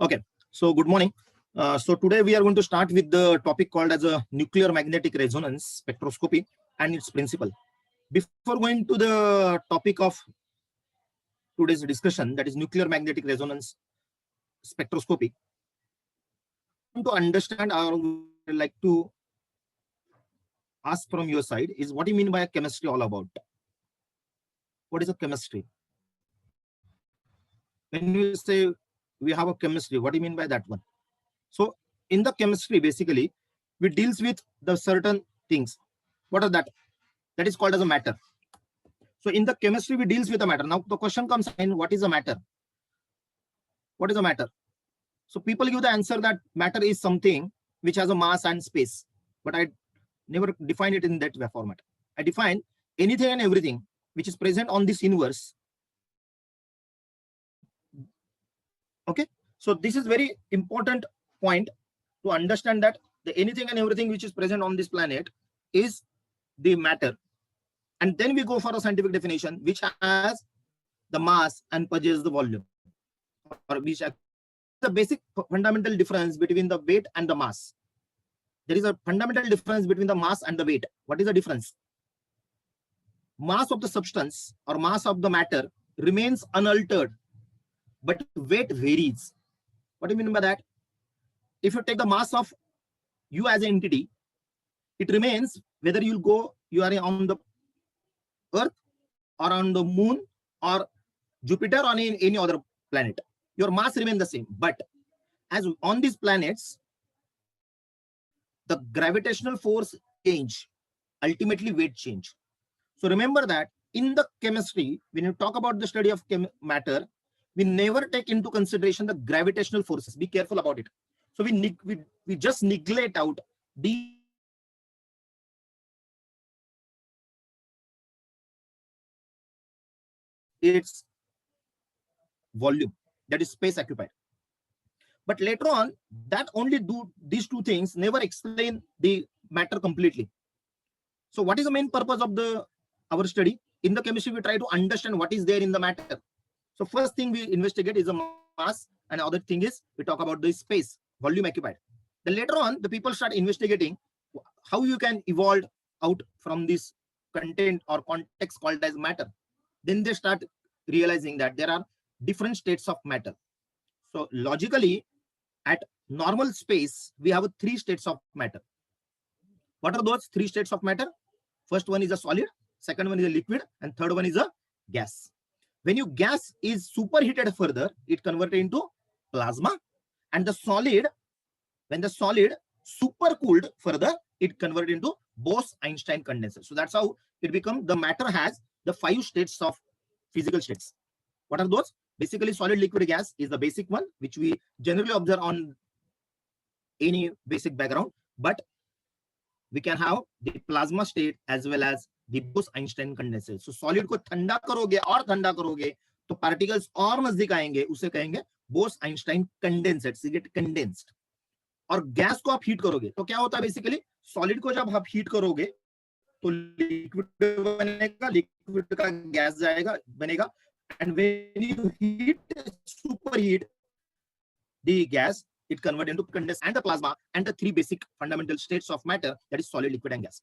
Okay, so good morning. So today we are going to start with the topic called as a nuclear magnetic resonance spectroscopy and its principle. Before going to the topic of today's discussion, that is nuclear magnetic resonance spectroscopy, to understand or would like to ask from your side is what do you mean by a chemistry all about? What is a chemistry? When you say we have a chemistry, what do you mean by that one? So in the chemistry, basically, we deals with the certain things. What are that? That is called as a matter. So in the chemistry, we deals with a matter. Now the question comes in, what is a matter? What is a matter? So people give the answer that matter is something which has a mass and space. But I never define it in that format. I define anything and everything which is present on this universe. Okay. So this is very important point to understand that the anything and everything which is present on this planet is the matter. And then we go for a scientific definition which has the mass and possesses the volume, or which the basic fundamental difference between the weight and the mass. There is a fundamental difference between the mass and the weight. What is the difference? Mass of the substance or mass of the matter remains unaltered, but weight varies. What do you mean by that? If you take the mass of you as an entity, it remains whether you are on the Earth or on the moon or Jupiter or any other planet. Your mass remains the same. But as on these planets, the gravitational force change, ultimately weight change. So remember that in the chemistry, when you talk about the study of matter, we never take into consideration the gravitational forces. Be careful about it. So we just neglect out the its volume, that is space occupied. But later on, that only do these two things never explain the matter completely. So what is the main purpose of our study? In the chemistry, we try to understand what is there in the matter. So first thing we investigate is the mass, and other thing is we talk about the space, volume occupied. Then later on, the people start investigating how you can evolve out from this content or context called as matter. Then they start realizing that there are different states of matter. So logically, at normal space, we have 3 states of matter. What are those 3 states of matter? First one is a solid, second one is a liquid, and third one is a gas. When your gas is superheated further, it converted into plasma, and the solid, when the solid supercooled further, it converted into Bose-Einstein condenser. So that's how it becomes. The matter has the 5 states of physical states. What are those? Basically, solid, liquid, gas is the basic one, which we generally observe on any basic background. But we can have the plasma state as well as the Bose-Einstein condenser. So solid को ठंडा करोगे और ठंडा करोगे तो particles और नजदीक आएंगे, उसे कहेंगे Bose-Einstein condensate, get condensed. और गैस को आप हीट करोगे तो क्या होता है? बेसिकली सॉलिड को जब आप हीट करोगे तो लिक्विड बनेगा, लिक्विड का गैस जाएगा बनेगा, and when you superheat the gas, it converts into condensed and the plasma and the 3 basic fundamental states of matter, that is solid, liquid and gas.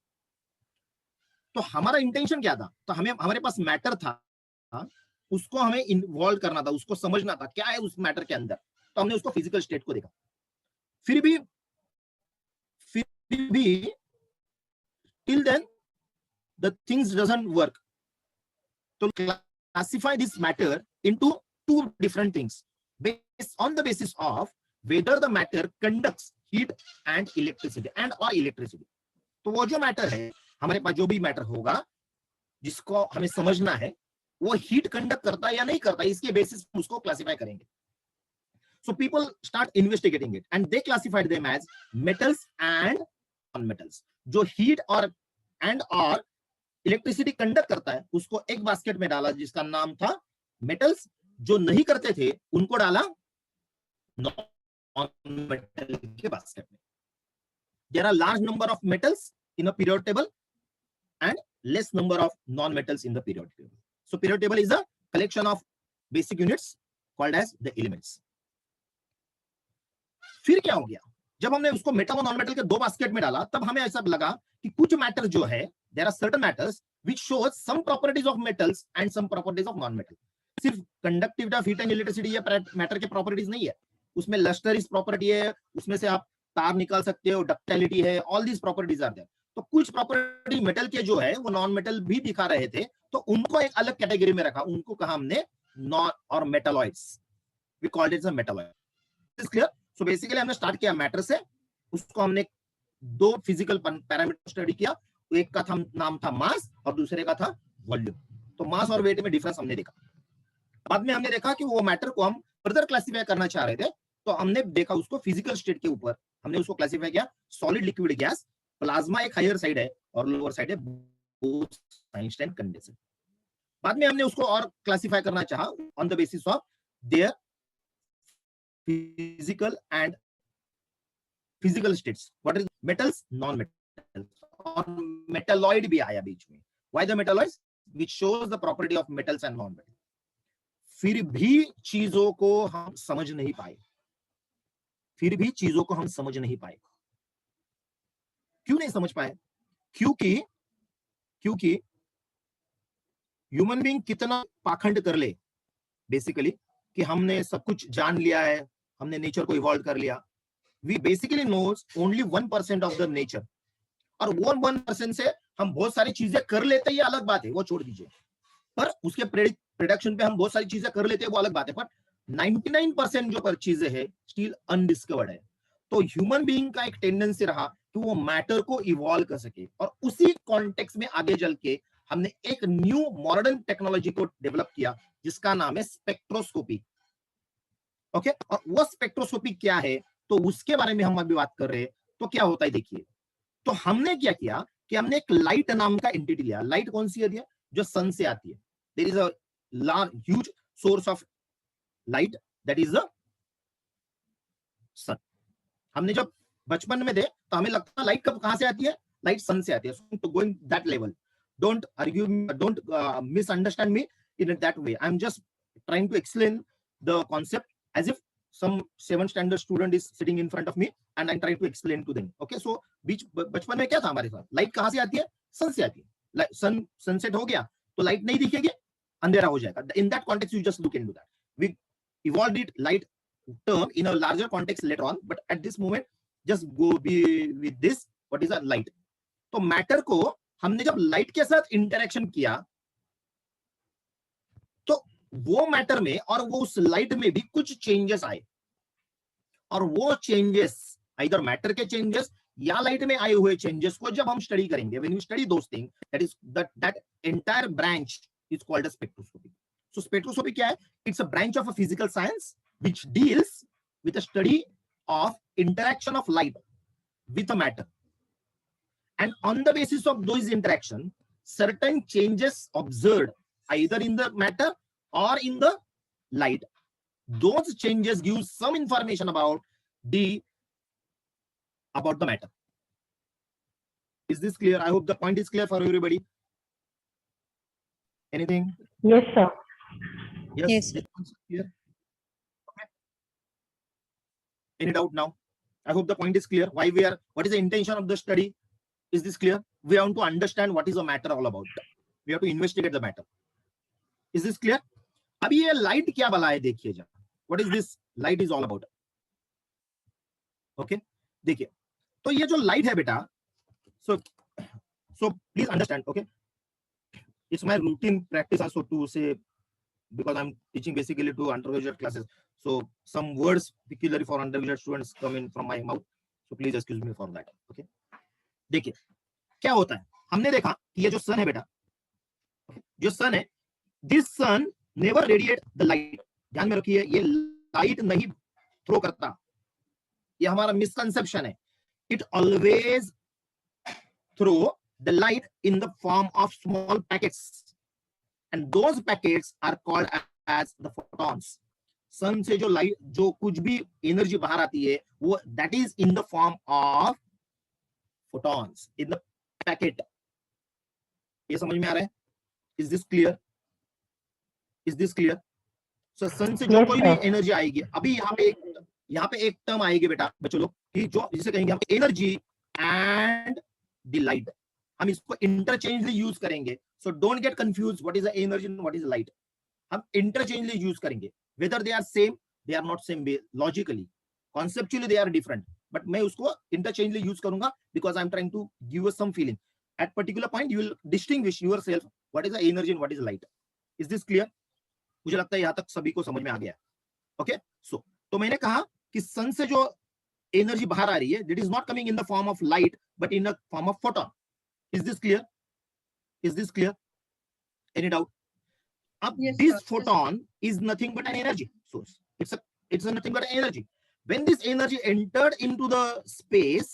तो हमारा इंटेंशन क्या था? तो हमारे पास मैटर था, उसको हमें इन्वॉल्व करना था, उसको समझना था क्या है उस मैटर के अंदर. तो हमने उसको फिजिकल स्टेट को देखा. फिर भी till then the things doesn't work. So classify this matter into 2 different things based on the basis of whether the matter conducts heat and electricity and or electricity. तो वो जो मैटर है, हमारे पास जो भी मैटर होगा जिसको हमें समझना है वो हीट कंडक्ट करता है या नहीं करता, इसके बेसिस पे उसको क्लासिफाई करेंगे. So people start investigating it and they classified them as metals and non-metals. जो हीट और and or इलेक्ट्रिसिटी कंडक्ट करता है उसको एक बास्केट में डाला जिसका नाम था मेटल्स. जो नहीं करते थे उनको डाला नॉन मेटल के बास्केट में. There are large number of metals in a periodic table and less number of non-metals in the periodic table. So periodic table is a collection of basic units called as the elements. फिर क्या हो गया, जब हमने उसको metal और non metal के दो बास्केट में डाला, तब हमें ऐसा लगा कि कुछ मैटर जो है, there are certain matters which shows some properties of metals and some properties of non metal. सिर्फ conductivity of heat and electricity ये मैटर के प्रॉपर्टीज नहीं है, उसमें लस्टरिस प्रॉपर्टी है, उसमें से आप तार निकाल सकते हो, डक्टिलिटी है, all these properties are there. तो कुछ प्रॉपर्टी मेटल के जो है वो नॉन मेटल भी दिखा रहे थे, तो उनको एक अलग कैटेगरी में रखा, उनको कहा हमने नॉन और metalloids, we called it a metalloid. Is clear? So basically हमने स्टार्ट किया मैटर से, उसको हमने दो फिजिकल पैरामीटर स्टडी किया, तो एक का नाम था मास और दूसरे का था वॉल्यूम। तो मास और वेट में डिफरेंस हमने देखा। बाद में हमने देखा कि वो मैटर को हम फर्दर क्लासिफाई करना चाह रहे थे, तो हमने देखा उसको फिजिकल स्टेट के ऊपर, हमने उसको क्लासिफाई किया सॉलिड, लिक्विड, गैस। प्लाज्मा एक हायर साइड है और लोअर साइड है बोथ-आइंस्टाइन कंडेंसर। बाद में हमने उसको और क्लासिफाई करना चाहा on the basis of their physical and physical states, what is metals, non metals, और मेटलॉइड भी आया बीच में। Why the metalloids? Which shows the property of metals and non metal. फिर भी चीजों को हम समझ नहीं पाए, फिर भी चीजों को हम समझ नहीं पाए। क्यों नहीं समझ पाए? क्योंकि क्योंकि ह्यूमन बीइंग कितना पाखंड कर ले बेसिकली, कि हमने सब कुछ जान लिया है, हमने नेचर को इवॉल्व कर लिया। We basically knows only 1% of the nature, और वो 1% से हम बहुत सारी चीजें कर लेते हैं, ये अलग बात है, वो छोड़ दीजिए। पर उसके प्रोडक्शन पे हम बहुत सारी चीजें कर लेते हैं, वो अलग बात है, पर 99% जो पर चीजें है स्टिल अनडिस्कवर्ड है। तो ह्यूमन बीइंग का एक टेंडेंसी रहा कि वो मैटर को इवॉल्व कर सके, और उसी कॉन्टेक्स्ट में आगे चल के हमने एक न्यू मॉडर्न टेक्नोलॉजी को डेवलप किया जिसका नाम है स्पेक्ट्रोस्कोपी। ओके, और वो स्पेक्ट्रोस्कोपी क्या है, तो उसके बारे में हम अभी बात कर रहे हैं। तो क्या होता है देखिए, तो हमने क्या किया कि हमने एक लाइट नाम का एंटिटी लिया। लाइट कौन सी है? जो सन से आती है। There is a large huge source of light, that is the sun. हमने जब बचपन में थे तो हमें लगता लाइट कब कहां से आती है? लाइट सन से आती है। तो going that level, don't argue, don't misunderstand me in that way. I am just trying to explain the concept as if some 7th standard student is sitting in front of me and I'm trying to explain to them. Okay, so बीच बचपन में क्या था हमारे साथ? Light कहां से आती है? सन से आती है। सन सनसेट हो गया तो लाइट नहीं दिखेगी, अंधेरा हो जाएगा। In that context you just look into that. We evolved it light term in a larger context later on, but at this moment just go be with this, what is a light? तो matter को हमने जब light के साथ interaction किया, तो वो matter में और वो उस लाइट में भी कुछ चेंजेस आए, और वो चेंजेस इधर मैटर के चेंजेस या लाइट में आए हुए चेंजेस को जब हम स्टडी करेंगे, when you study those thing, that is that entire branch is called as spectroscopy. So spectroscopy क्या है? It's a branch of a physical science which deals with the study of interaction of light with a matter, and on the basis of those interaction certain changes observed either in the matter or in the light, those changes give some information about the matter. Is this clear? I hope the point is clear for everybody. Anything? Yes, sir. Yes. Clear? Okay. Any doubt now? I hope the point is clear. What is the intention of the study? Is this clear? We want to understand what is the matter all about. We have to investigate the matter. Is this clear? अभी ये light क्या भला है देखिए जरा. What is this light is all about? Okay, देखिए, तो ये जो लाइट है बेटा, so please understand. Okay, it's my routine practice also to say, because I'm teaching basically to undergraduate classes, so some words peculiarly for undergraduate students come in from my mouth, so please excuse me for that. Okay, देखिए क्या होता है, हमने देखा कि ये जो sun है बेटा, जो सन है, this sun never radiate the light. ध्यान में रखिए, ये लाइट नहीं थ्रो करता, ये हमारा मिसकंसेप्शन है। It always throw the light in the form of small packets, and those packets are called as the photons. Sun से जो लाइट, जो कुछ भी एनर्जी बाहर आती है, वो that is in the form of photons in the packet. ये समझ में आ रहा है? Is this clear? Is this clear? So sun से जो कोई भी एनर्जी आएगी, अभी यहाँ पे यहाँ पे एक टर्म आएगी बेटा बच्चों लोग कि जो जिसे कहेंगे हम एनर्जी एंड द लाइट, हम इसको इंटरचेंजली यूज करेंगे. So don't get confuse what is the energy and what is the light. हम इंटरचेंजली यूज करेंगे, whether they are same, they are not same logically, conceptually they are different, but मैं उसको interchangeably use करूंगा because I am trying to give us some feeling. At particular point you will distinguish yourself what is the energy and what is the light. Is this clear? मुझे लगता है यहां तक सभी को समझ में आ गया. ओके सो तो मैंने कहा कि सन से जो एनर्जी बाहर आ रही है, it is not coming in the form of light but in the form of photon. Is this clear? Is this clear? Any doubt? Up, yes, this sir. Photon is nothing but an energy source. It's nothing but an energy. When this energy entered into the space,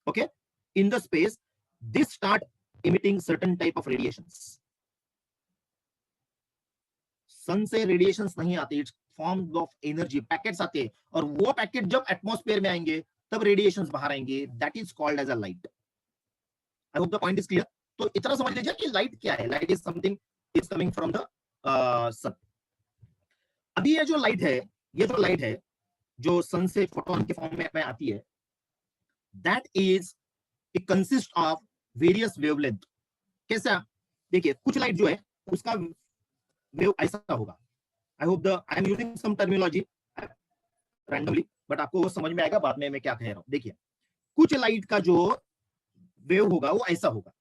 okay, in the space, this start emitting certain type of radiations. Sun से radiations नहीं आते, it's forms of energy, packets आते हैं, और वो packet जब atmosphere में आएंगे तब radiations बाहर आएंगे. That is called as a light. I hope the point is clear. तो इतना समझ लीजिए कि लाइट क्या है. Light is something is coming from the sun. अभी ये जो लाइट है, जो सन से फोटोन के फॉर्म में आती है, that is it consist of various wavelength. कैसा? देखिए कुछ लाइट जो है उसका वेव ऐसा होगा. I hope I am using some terminology randomly, but आपको वो समझ में आएगा बाद में मैं क्या कह रहा हूं. देखिए कुछ लाइट का जो वेव होगा वो ऐसा होगा.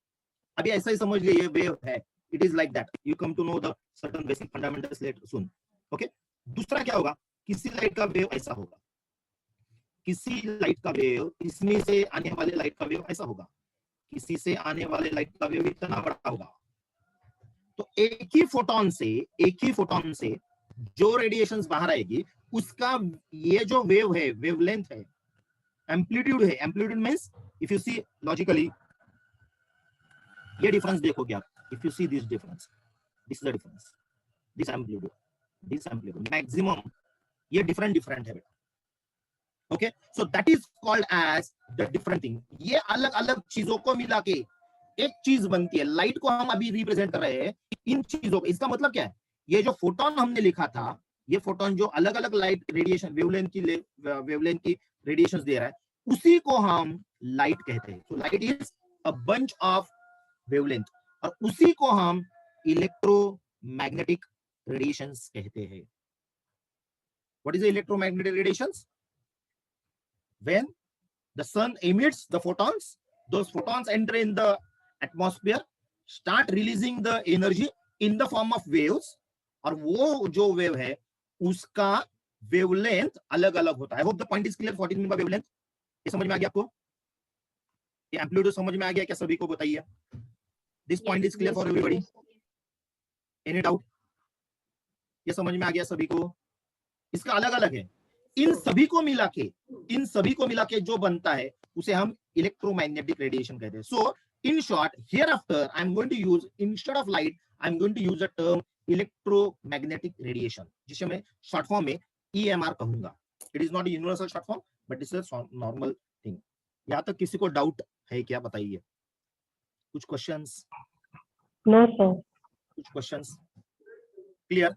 अभी ऐसा ही समझ लीजिए वेव है. It is like that. You come to know the certain basic fundamentals later soon. Okay. दूसरा क्या होगा? किसी लाइट का वेव ऐसा होगा, किसी लाइट का वेव, इसमें से आने वाले लाइट का वेव ऐसा होगा, किसी से आने वाले लाइट का वेव इतना बड़ा होगा. तो एक ही फोटोन से जो रेडिएशंस बाहर आएगी उसका ये जो वेव है, वेवलेंथ है, एम्पलीट्यूड है. Amplitude means if you see logically, ये डिफरेंस देखोगे आप. If you see this difference, this is the difference, this amplitude maximum, ये डिफरेंट है बेटा. Okay so that is called as the different thing. ये अलग अलग चीजों को मिला के एक चीज बनती है. लाइट को हम अभी रिप्रेजेंट कर रहे हैं इन चीजों को. इसका मतलब क्या है? ये जो फोटोन हमने लिखा था, ये फोटोन जो अलग अलग लाइट रेडिएशन वेवलेंथ की रेडिएशंस दे रहा है, उसी को हम लाइट कहते हैं. So light is a bunch of wavelength, और उसी को हम इलेक्ट्रोमैग्नेटिक रेडिएशंस कहते हैं. What is the electromagnetic radiations? When the sun emits the photons, those photons enter in the atmosphere, start releasing the energy in the form of waves, और वो जो wave है उसका वेवलेंथ अलग अलग होता है. I hope the point is clear. What is mean by wavelength? ये समझ में आ गया आपको? ये एम्पलीट्यूड समझ में आ गया क्या सभी को? बताइए. This point is clear for everybody? Any doubt? ये समझ में आ गया सभी को? इसका अलग अलग है. इन सभी को मिला के जो बनता है उसे हम इलेक्ट्रोमैग्नेटिक रेडिएशन कहते हैं. So in short, here after I am going to use, instead of light I am going to use the term electromagnetic radiation, जिसे मैं शॉर्ट फॉर्म में EMR कहूंगा. It is not a universal short form but it's a normal thing. यहां तक किसी को doubt है क्या? बताइए. कुछ क्वेश्चंस? No sir. कुछ क्वेश्चंस? क्लियर?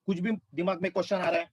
कुछ भी दिमाग में क्वेश्चन आ रहा है?